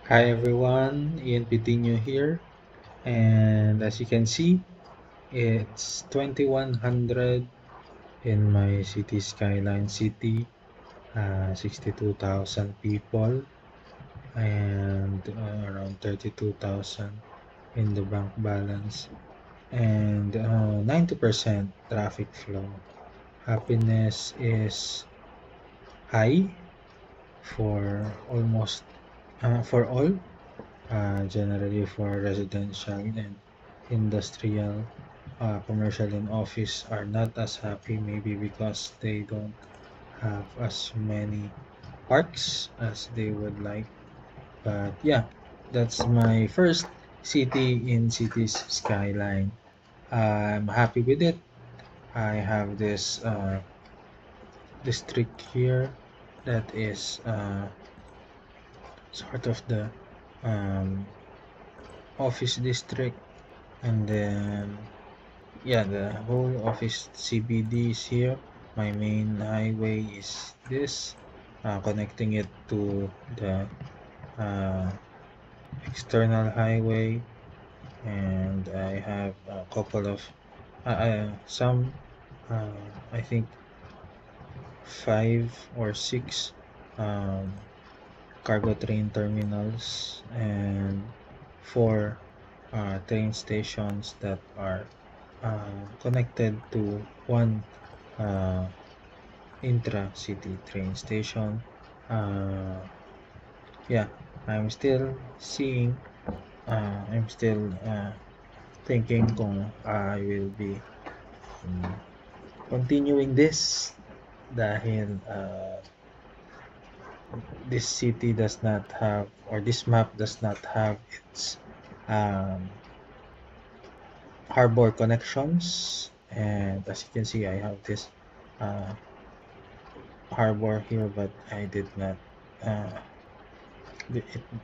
Hi everyone, Ian Pitinho here, and as you can see, it's 2100 in my city Skyline City, 62,000 people, and around 32,000 in the bank balance, and 90% traffic flow. Happiness is high for almost for all. Generally for residential and industrial, commercial and office are not as happy, maybe because they don't have as many parks as they would like. But yeah, that's my first city in cities skyline. I'm happy with it. I have this district here that is sort of the um, office district, and then yeah, the whole office CBD is here. My main highway is this, connecting it to the uh, external highway, and I have a couple of some I think 5 or 6 um, cargo train terminals and 4 train stations that are connected to one uh, intra-city train station. Uh, yeah, I'm still seeing, I'm still thinking kung I will be continuing this dahil this city does not have, or this map does not have its um, harbor connections. And as you can see, I have this uh, harbor here, but I did not uh,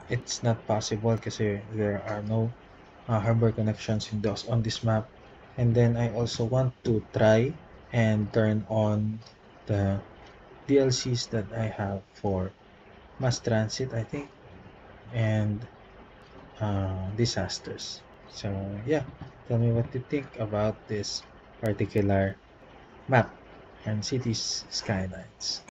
it's not possible kasi there are no harbor connections in those on this map. And then I also want to try and turn on the DLCs that I have for mass transit, I think, and disasters. So yeah, tell me what you think about this particular map and cities skylines.